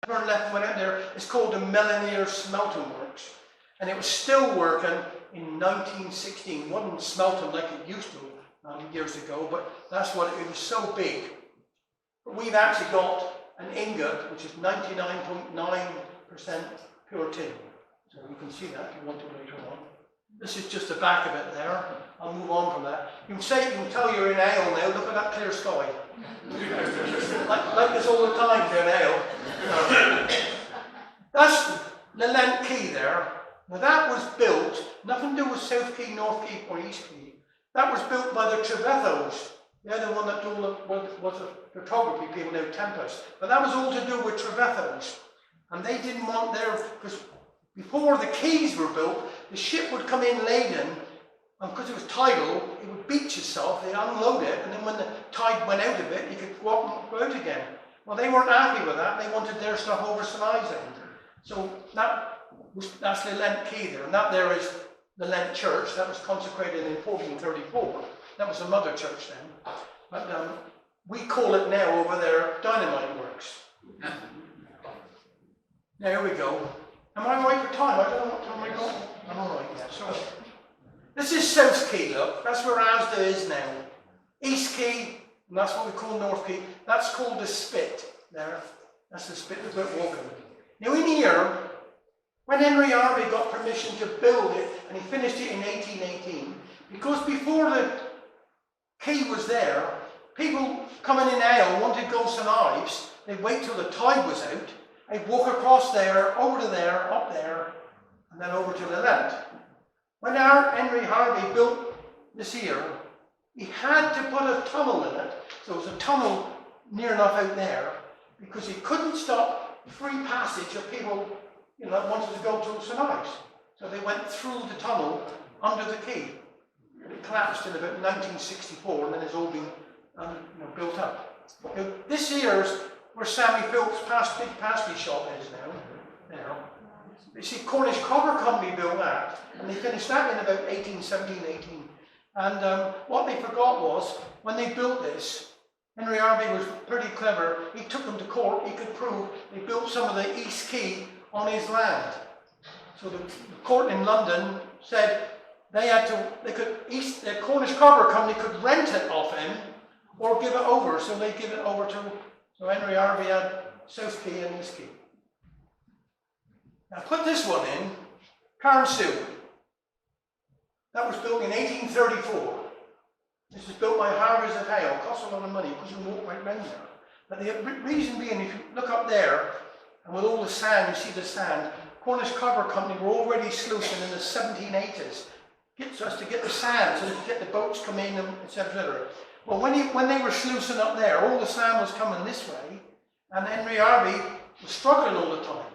turned left and went out there. It's called the Melanier Smelting Works. And it was still working in 1916. It wasn't smelting like it used to years ago, but that's what it was so big. But we've actually got an ingot, which is 99.9% pure tin. So you can see that if you want to later on. This is just the back of it there. I'll move on from that. You can tell you're in Hayle now. Look at that clear sky. like this all the time here in Hayle. That's the Lent Quay there. Now that was built, nothing to do with South Quay, North Quay or East Quay. That was built by the Trevethos. They're the one that was the photography people now, Tempest. But that was all to do with Trevethos. And they didn't want their, because before the quays were built, the ship would come in laden, and because it was tidal, it would beach itself, they'd unload it, and then when the tide went out of it, you could go up and go out again. Well, they weren't happy with that, they wanted their stuff over St. Ives End. So that's the Lent Quay there, and that there is the Lent Church. That was consecrated in 1434. That was the mother church then. But we call it now over there Dynamite Works. Now here we go. Am I right for time? I don't know what time I got. I'm all right, yeah. So, this is South Quay, look. That's where Asda is now. East Quay, and that's what we call North Quay. That's called the Spit there. That's the Spit about walking. Now in here, when Henry Harvey got permission to build it, and he finished it in 1818, because before the quay was there, people coming in Hayle wanted to go St. Ives, they'd wait till the tide was out, they'd walk across there, over to there, up there, and then over to the Lent. When Henry Harvey built this here, he had to put a tunnel in it, so there was a tunnel near enough out there, because he couldn't stop free passage of people that wanted to go to St. Ives. So they went through the tunnel under the quay. It collapsed in about 1964, and then it's all been built up. Now, this here's where Sammy Phillips' big pasty shop is now. There. You see, Cornish Copper Company built that, and they finished that in about 1817, 18. And what they forgot was, when they built this, Henry Harvey was pretty clever. He took them to court. He could prove they built some of the East Quay on his land. So the court in London said the Cornish Copper Company could rent it off him or give it over. So they give it over so Henry Harvey had South Quay and East Quay. Now put this one in, Carnsue. That was built in 1834. This was built by Harveys of Hayle. It cost a lot of money because you walk right round there. But the reason being, if you look up there, and with all the sand, you see the sand, Cornish Copper Company were already sluicing in the 1780s. So as to get the sand, so they could get the boats come in, etc., etc. Well, when they were sluicing up there, all the sand was coming this way, and Henry Harvey was struggling all the time.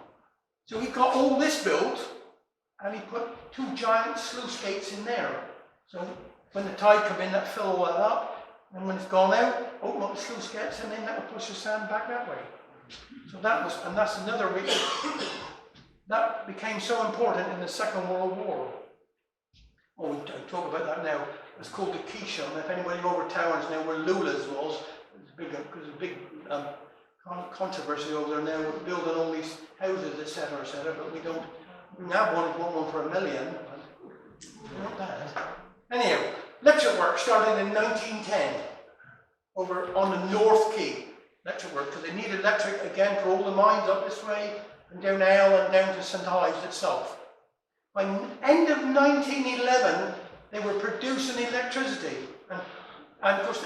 So he got all this built, and he put 2 giant sluice gates in there. So when the tide come in, that fill all that up, and when it's gone out, open up the sluice gates, and then that will push the sand back that way. So and that's another reason that became so important in the Second World War. Oh, we talk about that now. It's called the Quichon. If anybody over towers now where Lula's was, there's a big controversy over there now with building all these houses, etc., etc. But we have one for $1 million. Not bad. Anyhow, electric work started in 1910 over on the North Quay. Electric work, because they needed electric again for all the mines up this way and down Hayle and down to St. Ives itself. By the end of 1911, they were producing electricity, and of course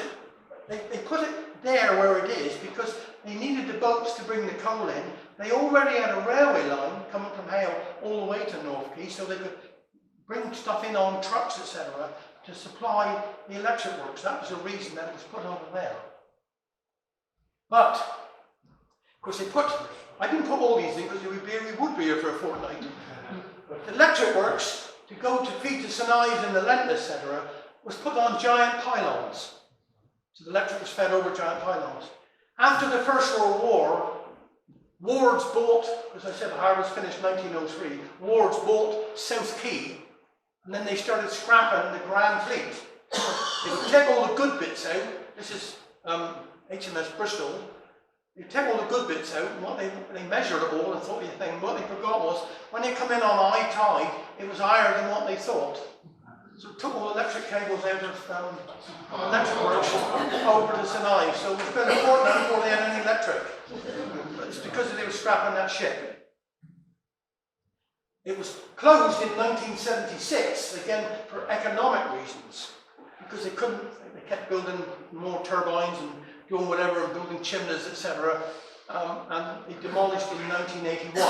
they put it there where it is because they needed the boats to bring the coal in. They already had a railway line coming from Hayle all the way to North Quay, so they could bring stuff in on trucks, etc., to supply the electric works. That was the reason that it was put over there. But, of course, I didn't put all these in because we would be here for a fortnight. The electric works, to go to feed to St. Ives and the Lent, etc., was put on giant pylons. So the electric was fed over giant pylons. After the First World War, Wards bought, as I said, the harvest finished 1903, Wards bought South Quay, and then they started scrapping the Grand Fleet. They would take all the good bits out. This is HMS Bristol. They take all the good bits out, and what they measured it all and thought the thing. What they forgot was, when they come in on high tide, it was higher than what they thought. So it took all the electric cables out of electric works over to Sinai. So it was about a fortnight before they had any electric. But it's because they were scrapping that ship. It was closed in 1976, again for economic reasons, because they kept building more turbines and doing whatever, and building chimneys, etc. And they demolished in 1981.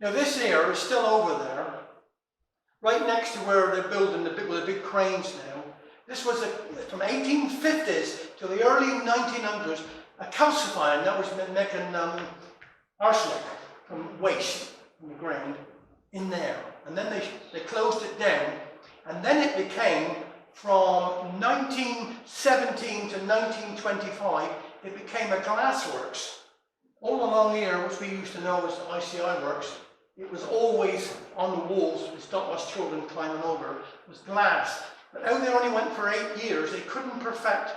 Now this here is still over there, right next to where they're building with the big cranes now. This was from 1850s to the early 1900s, a calcifying that was making arsenic from waste from the ground in there. And then they closed it down, and then it became, from 1917 to 1925, it became a glass works. All along here, which we used to know as the ICI works, it was always on the walls to stop us children climbing over. It was glass. But out there only went for 8 years. They couldn't perfect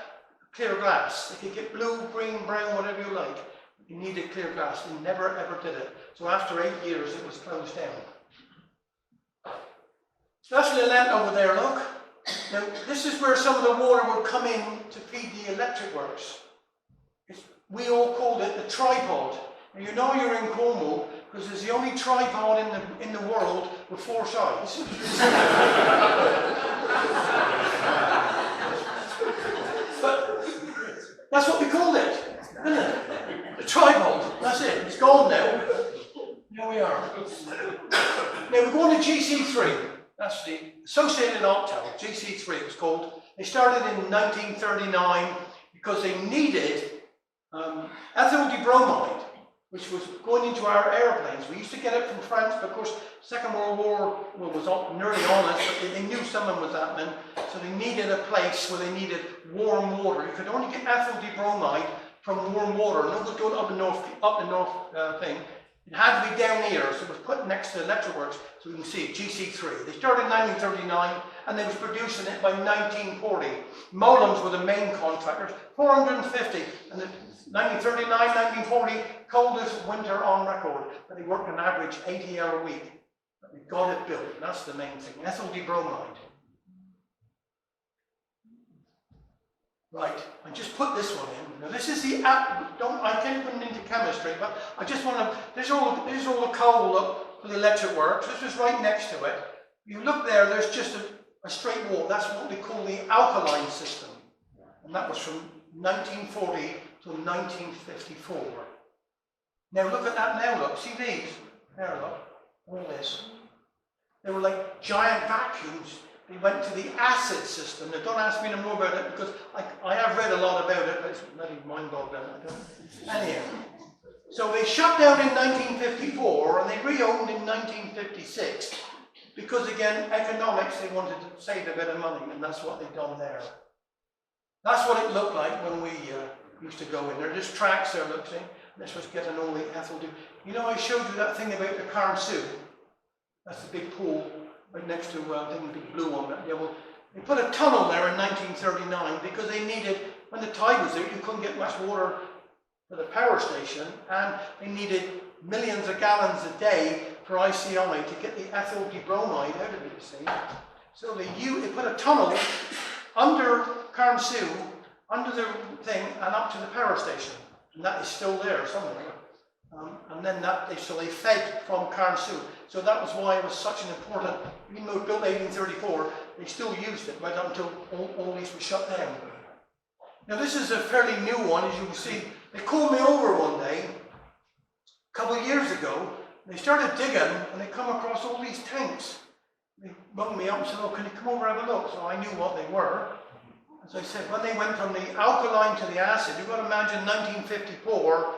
clear glass. They could get blue, green, brown, whatever you like. You needed clear glass. They never ever did it. So after 8 years, it was closed down. So that's the land over there, look. Now, this is where some of the water would come in to feed the electric works. We all called it the tripod. Now, you know you're in Cornwall because it's the only tripod in the world with 4 sides. But that's what we called it, isn't it? The tripod. That's it. It's gone now. Here we are. Now we're going to GC3. That's the Associated Octal, GC3 it was called. They started in 1939 because they needed ethyl dibromide, which was going into our airplanes. We used to get it from France, but of course, Second World War was nearly on us, but they knew something was happening, so they needed a place where they needed warm water. You could only get ethyl dibromide from warm water, and it was going up the north thing. It had to be down here, so it was put next to electric works, so we can see it, GC3. They started in 1939, and they was producing it by 1940. Molems were the main contractors, 450, and 1939, 1940, coldest winter on record, but they worked an average 80-hour a week. But we got it built, and that's the main thing, ethyl dibromide. Right, I just put this one in. Now this is the I can't put it into chemistry, but I just want to. There's all the coal up for the electric works. This is right next to it. You look there. There's just a straight wall. That's what we call the alkaline system, and that was from 1940 to 1954. Now look at that. Now look. See these? There, look. All this. They were like giant vacuums. They went to the acid system. Now don't ask me no more about it because I have read a lot about it, but it's bloody mind-boggling. Anyhow, so they shut down in 1954 and they reopened in 1956 because again, economics, they wanted to save a bit of money, and that's what they've done there. That's what it looked like when we used to go in there. There's tracks there, look, see? This was getting all the ethyl. You know, I showed you that thing about the Carnsou. That's the big pool. Right next to the big blue one. Yeah, well, they put a tunnel there in 1939 because they needed, when the tide was out, you couldn't get much water for the power station, and they needed millions of gallons a day for ICI to get the ethyl dibromide out of it, you see. So they put a tunnel under Carnsou, under the thing, and up to the power station. And that is still there somewhere. And then so they fed from Carnsou. So that was why it was such an important, even though it was built in 1834, they still used it right up until all these were shut down. Now this is a fairly new one, as you can see. They called me over one day, a couple of years ago. They started digging, and they come across all these tanks. They rung me up and said, "Oh, can you come over and have a look?" So I knew what they were. As I said, when they went from the alkaline to the acid, you've got to imagine 1954,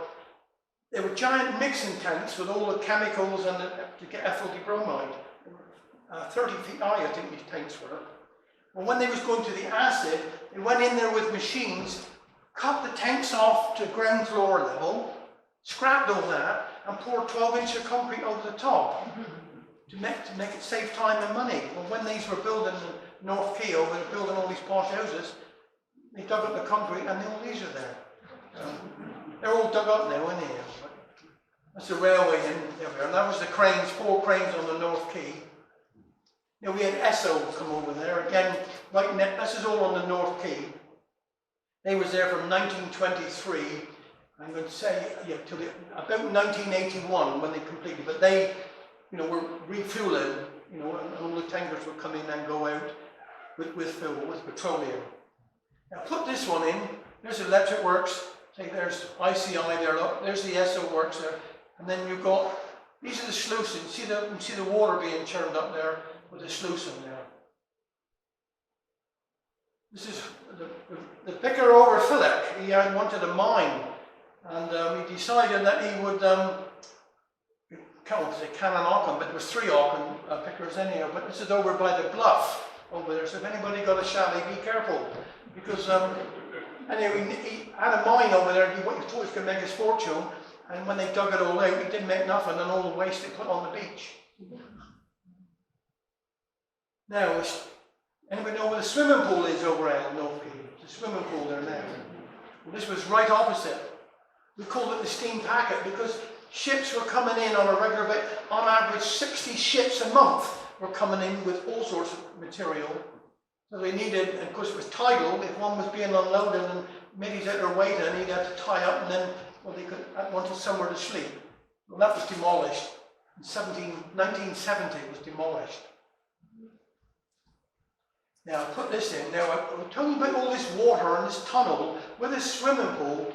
they were giant mixing tanks with all the chemicals and to get ethyl dibromide. 30 feet high, I think these tanks were. Well, when they was going to the acid, they went in there with machines, cut the tanks off to ground floor level, scrapped all that, and poured 12-inch of concrete over the top to make it save time and money. Well, when these were building the North Quay over, they were building all these posh houses, they dug up the concrete and all these are there. They're all dug up now, anyhow. That's the railway in there, and that was the cranes, 4 cranes on the North Quay. You know, we had Esso come over there again. Right, this is all on the North Quay. They was there from 1923. I'm going to say till about 1981 when they completed. But they, you know, were refueling. You know, and all the tankers would come in and go out with fuel, with petroleum. Now put this one in. There's electric works. Say there's ICI there. Look, there's the Esso works there. And then you've got, these are the sluicing. You see the water being churned up there with the sluicing there. This is the vicar over Philip. He had wanted a mine, and he decided that he would, can't say Canon Auckland, but there was 3 Auckland vicars anyhow. But this is over by the bluff over there. So if anybody got a chalet, be careful, because anyway, he had a mine over there. He thought he was going to make his fortune. And when they dug it all out, he didn't make nothing, and all the waste they put on the beach. Now, anybody know where the swimming pool is over at North Quay? There's a swimming pool there now. Well, this was right opposite. We called it the steam packet because ships were coming in on a regular basis. On average, 60 ships a month were coming in with all sorts of material. So they needed, and of course it was tidal, if one was being unloaded and maybe he's out there waiting, he'd have to tie up and then, well, they could wanted somewhere to sleep. Well, that was demolished. In 1970 it was demolished. Now, I put this in. Now, I'm talking about all this water and this tunnel with this swimming pool.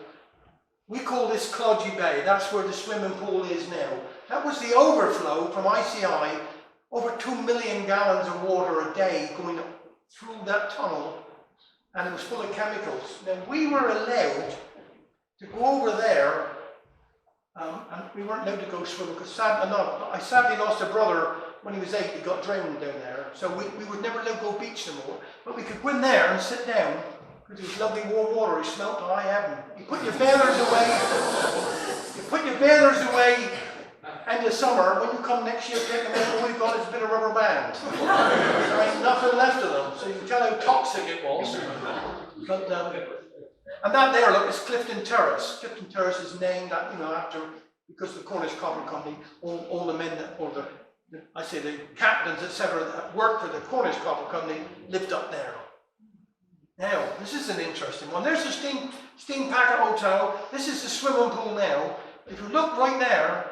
We call this Clodgy Bay. That's where the swimming pool is now. That was the overflow from ICI, over 2 million gallons of water a day going through that tunnel, and it was full of chemicals. Now, we were allowed to go over there, and we weren't allowed to go swimming because I sadly lost a brother when he was 8. He got drowned down there, so we would never allowed to go beach no more. But we could go in there and sit down because it was lovely warm water. It smelt to high heaven. You put your bathers away. You put your bathers away end of summer. When you come next year, take them out. All we've got is a bit of rubber band. There ain't nothing left of them, so you can tell how toxic it was. But and that there, look, is Clifton Terrace. Clifton Terrace is named, after, because the Cornish Copper Company, all the men that, or the captains, etc., that worked for the Cornish Copper Company lived up there. Now, this is an interesting one. There's the steam packet hotel. This is the swimming pool now. If you look right there,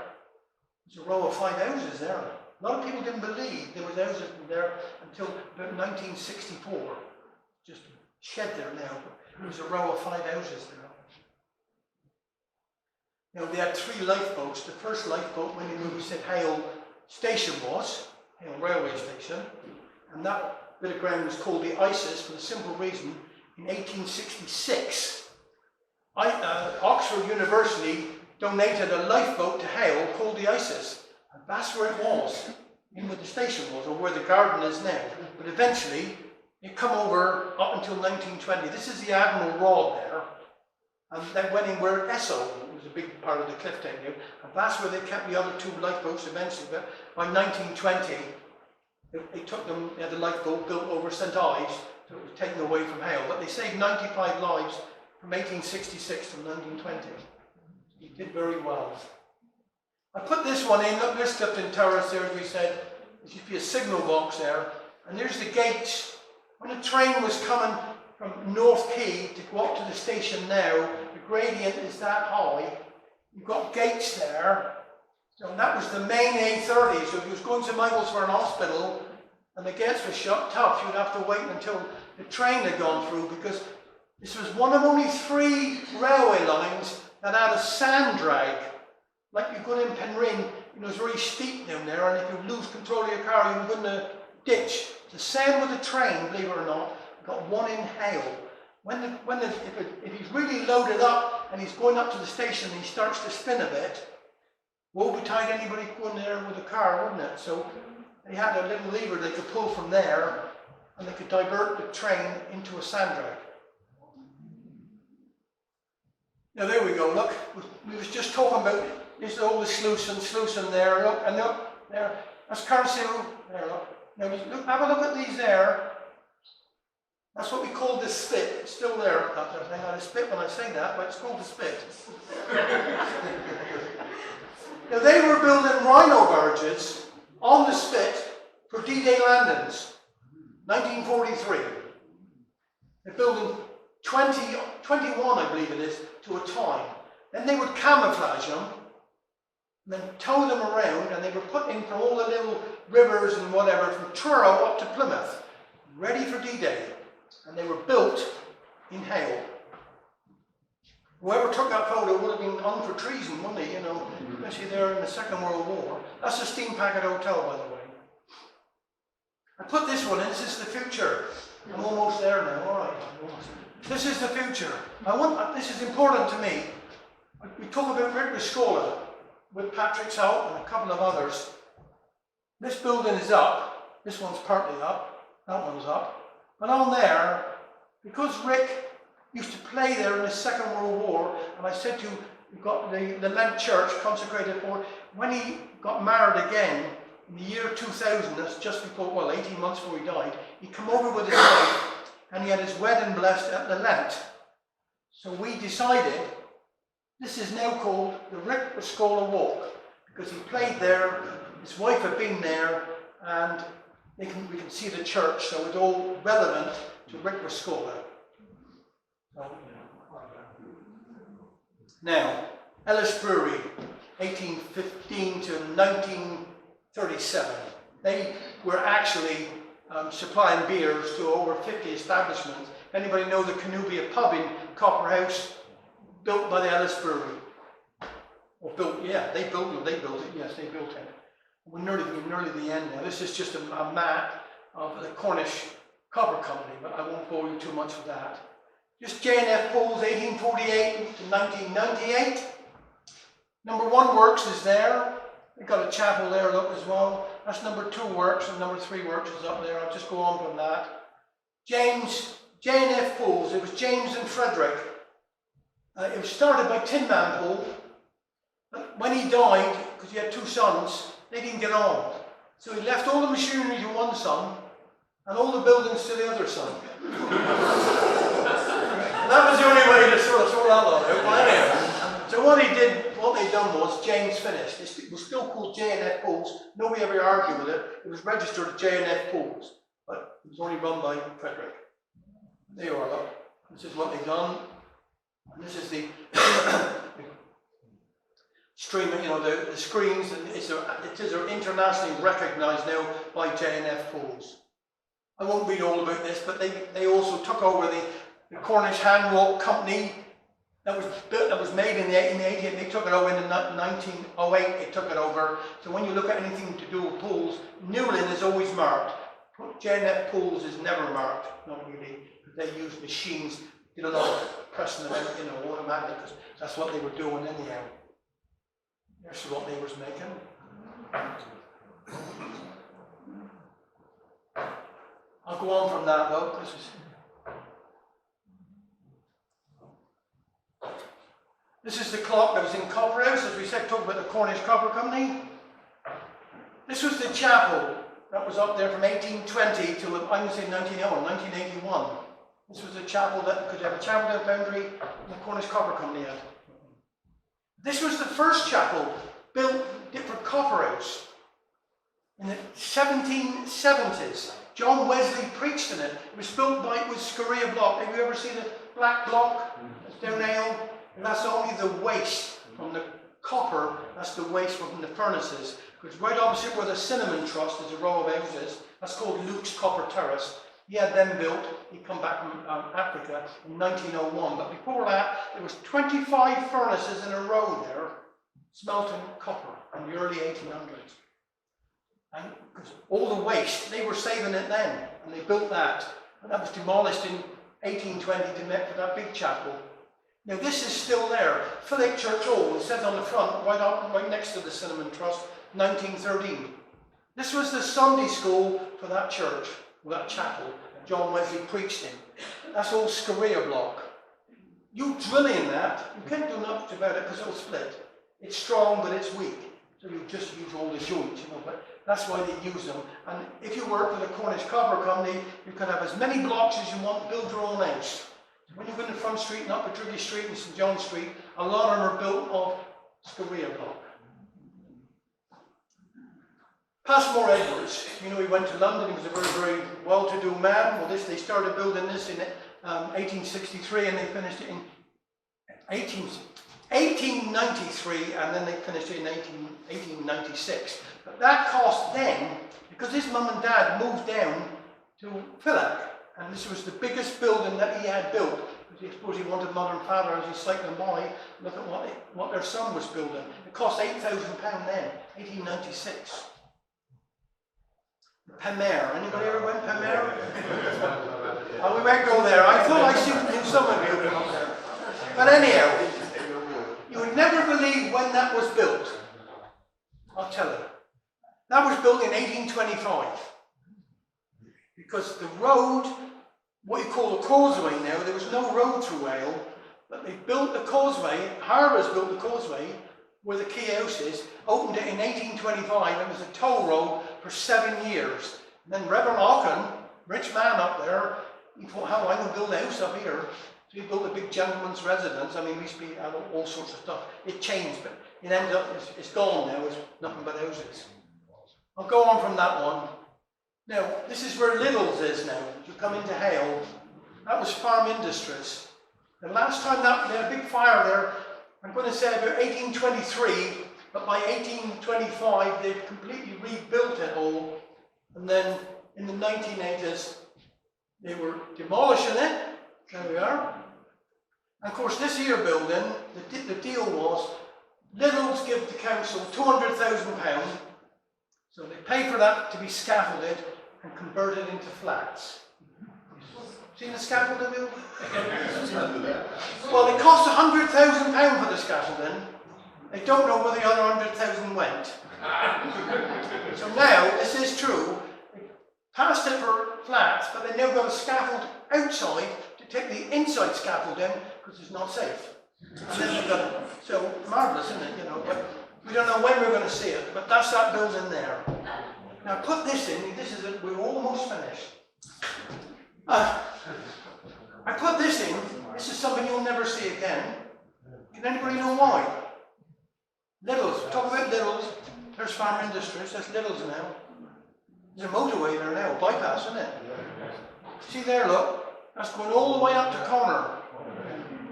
there's a row of 5 houses there. A lot of people didn't believe there was houses there until about 1964. Just a shed there now. There was a row of 5 houses there. Now, they had 3 lifeboats. The first lifeboat, when you knew we said Hayle Station was, Hayle Railway Station, and that bit of ground was called the Isis for the simple reason, in 1866, Oxford University donated a lifeboat to Hayle called the Isis, and that's where it was, in where the station was, or where the garden is now. But eventually, it come over up until 1920. This is the Admiral Rod there, and they went in where Esso was a big part of the cliff area, and that's where they kept the other 2 lifeboats eventually. But by 1920, they took them, they had the lifeboat built over St. Ives, so it was taken away from Hayle. But they saved 95 lives from 1866 to 1920. He did very well. I put this one in. Look, there's Clifton Terrace there, as we said. There used to be a signal box there. And there's the gates. When a train was coming from North Quay to go up to the station now, the gradient is that high. You've got gates there. So that was the main A30. So if you was going to Michaels for an hospital and the gates were shut tough, you'd have to wait until the train had gone through, because this was one of only 3 railway lines that had a sand drag. Like you go in Penryn, it's very steep down there, and if you lose control of your car, you go in the ditch. The same with the train, believe it or not, got one in Hayle. If he's really loaded up and he's going up to the station and he starts to spin a bit, woe betide anybody going there with a car, wouldn't it? So they had a little lever they could pull from there, and they could divert the train into a sand drag. Now there we go, look, we was just talking about this, all the sluicing there, look, and look, there, that's Carsew, there, look. Now look, have a look at these there. That's what we call the spit. It's still there. I had a spit when I say that, but it's called the spit. Now, they were building rhino barges on the spit for D-Day landings, 1943. They're building 21, I believe it is, to a time. Then they would camouflage them, and then tow them around, and they were put in from all the little rivers and whatever, from Truro up to Plymouth, ready for D-Day. And they were built in Hayle. Whoever took that photo would have been on for treason, wouldn't he? You know, especially there in the Second World War. That's the Steam Packet Hotel, by the way. I put this one in. This is the future. I'm almost there now. All right. This is the future. This is important to me. We talk about Rick Scola with Patrick's help and a couple of others. This building is up. This one's partly up. That one's up. But on there, because Rick used to play there in the Second World War, and I said to you, we've got the Lent Church consecrated for, when he got married again, in the year 2000, that's just before, well, 18 months before he died, he came over with his wife, and he had his wedding blessed at the Lent. So we decided, this is now called the Rick Scola Walk, because he played there, his wife had been there, and we can see the church, so it's all relevant to Rick Scola. Now, Ellis Brewery, 1815 to 1937. They were actually supplying beers to over 50 establishments. Anybody know the Canubia pub in Copperhouse, built by the Ellis Brewery? Or built, yeah, they built it, yes, they built it. We're nearly the end now. This is just a map of the Cornish Copper Company, but I won't bore you too much with that. Just J&F Pools, 1848 to 1998. Number 1 Works is there. We've got a chapel there, look, as well. That's number 2 Works, and number 3 Works is up there. I'll just go on from that. J&F Pools, it was James and Frederick. It was started by Tin Man Pool. But when he died, because he had 2 sons, they didn't get on. So he left all the machinery to one son, and all the buildings to the other son. That was the only way to sort that lot out. But anyway, so what they'd done was, James finished. It was still called J&F Pools. Nobody ever argued with it. It was registered as J&F Pools, but it was only run by Frederick. There you are, look. This is what they've done. And this is the streaming, you know, the screens, and it is internationally recognised now by J&F Pools. I won't read all about this, but they also took over the Cornish Hand Rope Company that was made in the 1880s. They took it over in 1908. They took it over. So when you look at anything to do with pools, Newlyn is always marked. J&F Pools is never marked, not really, because they use machines. Did a lot of pressing them out, you know, automatically, because that's what they were doing anyhow. Here's what they was making. I'll go on from that though, because this is the clock that was in Copperhouse, as we said, talking about the Cornish Copper Company. This was the chapel that was up there from 1820 to, I would say, 1981. This was a chapel that could have a chapel down Foundry and the Cornish Copper Company had. This was the first chapel built for Copperhouse in the 1770s. John Wesley preached in it. It was built with Scoria block. Have you ever seen the black block that's down Hayle? And that's only the waste from the copper. That's the waste from the furnaces. Because right opposite where the Cinnamon Trust is a row of houses. That's called Luke's Copper Terrace. He had them built. He come back from Africa in 1901. But before that, there was 25 furnaces in a row there, smelting copper in the early 1800s. And because all the waste, they were saving it then, and they built that. And that was demolished in 1820 to make for that big chapel. Now this is still there. Philip Church Hall, it says on the front, right next to the Cinnamon Trust, 1913. This was the Sunday school for that church, or that chapel, that John Wesley preached in. That's all Scoria block. You drill in that, you can't do much about it because it'll split. It's strong, but it's weak. So you just use all the joints, you know, but that's why they use them. And if you work for the Cornish Copper Company, you can have as many blocks as you want, build your own house. When you go in the Front Street and up Patricia Street and St John Street, a lot of them are built of Scoria block. Passmore Edwards, you know, he went to London, he was a very, very well-to-do man. Well, they started building this in 1863 and they finished it in 1893, and then they finished it in 1896. But that cost then, because his mum and dad moved down to Phillack, and this was the biggest building that he had built, because I suppose he wanted mother and father as he's cycling by, look at what their son was building. It cost £8,000 then, 1896. Penmare, anybody ever went Penmare? Oh, we won't go there. I thought I knew some of you up there. But anyhow, you would never believe when that was built. I'll tell you. That was built in 1825. Because the road, what you call the causeway now, there was no road through Ale, but they built the causeway, Harbours built the causeway, where the key house is, opened it in 1825, it was a toll road for 7 years. And then Reverend Ockham, rich man up there, he thought, how am I going to build a house up here? So he built a big gentleman's residence. I mean, we used to be all sorts of stuff. It changed, but it ended up, it's gone now, it's nothing but houses. I'll go on from that one. Now, this is where Liddell's is now. You come into Hayle, that was farm industries. The last time they had a big fire there, I'm going to say about 1823, but by 1825 they'd completely rebuilt it all. And then in the 1980s, they were demolishing it. There we are. And of course, this here building, the deal was, Liddell's give the council £200,000, so they pay for that to be scaffolded and converted into flats. Seen the scaffolding build? Well, it cost £100,000 for the scaffolding. They don't know where the other 100,000 went. So now, this is true, they passed it for flats, but they now got a scaffold outside to take the inside scaffolding because it's not safe. And then we've got, so marvellous, isn't it? You know, but we don't know when we're going to see it, but that's that building there. Now put this in, this is it, we're almost finished. I put this in, this is something you'll never see again. Can anybody know why? Liddell's, talk about Liddell's, there's farm industries, that's Liddell's now. There's a motorway there now, bypass, isn't it? See there, look, that's going all the way up to Connor.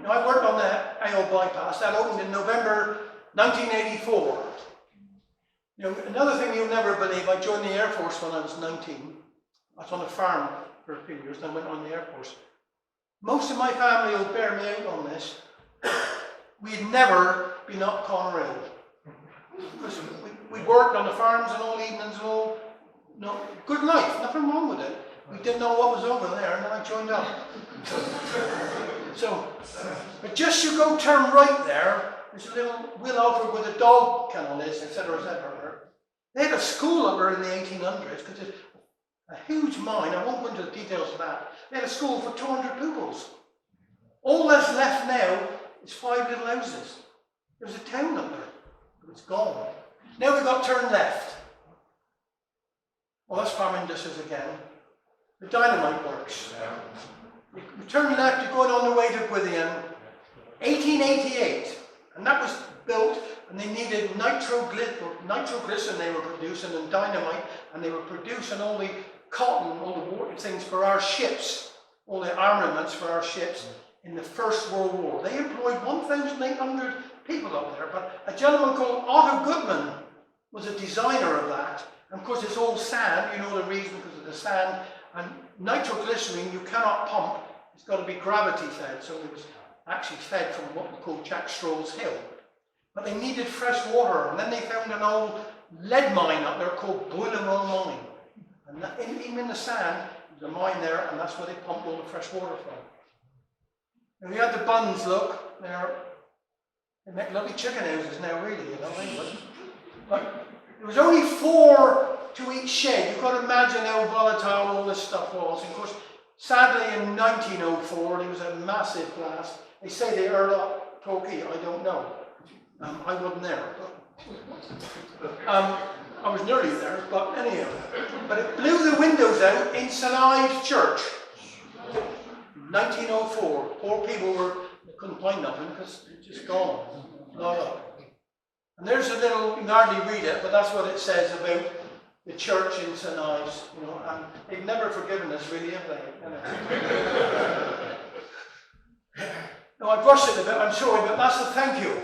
Now I worked on the AO bypass, that opened in November 1984. Now, another thing you'll never believe, I joined the Air Force when I was 19. I was on a farm for a few years, then I went on the Air Force. Most of my family will bear me out on this. We had never been up Connor Hill. Because we worked on the farms and all evenings and all. No, good life, nothing wrong with it. We didn't know what was over there, and then I joined up. So, but just you go turn right there, there's a little Will Alfred with a dog kennel is, etc., etc. They had a school up there in the 1800s, because it's a huge mine. I won't go into the details of that. They had a school for 200 pupils. All that's left now is 5 little houses. There was a town up there, but it's gone. Now we've got turn left. Well, that's farm industries again. The dynamite works. You turn left, you're going on the way to Gwithian. 1888, and that was built, and they needed nitroglycerin they were producing, and dynamite, and they were producing all the cotton, all the war things for our ships, all the armaments for our ships in the First World War. They employed 1,800 people up there, but a gentleman called Otto Goodman was a designer of that. And of course it's all sand, you know the reason, because of the sand, and nitroglycerin you cannot pump, it's got to be gravity fed, so it was actually fed from what we call Jack Straw's Hill. But they needed fresh water, and then they found an old lead mine up there called Boiler Mill Mine. And that, even in the sand, there's a mine there, and that's where they pumped all the fresh water from. And we had the buns, look, they make lovely chicken houses now, really, you know, England. But there was only 4 to each shed. You've got to imagine how volatile all this stuff was. And of course, sadly in 1904, there was a massive blast. They say they heard up Torquay, I don't know. I wasn't there. I was nearly there, but anyhow. But it blew the windows out in St. Ives Church. 1904. Poor people couldn't find nothing because it's just gone. No. And there's a little, you can hardly read it, but that's what it says about the church in St. Ives, you know, and they've never forgiven us, really, have they? No, I brushed it a bit, I'm sorry, but that's a thank you.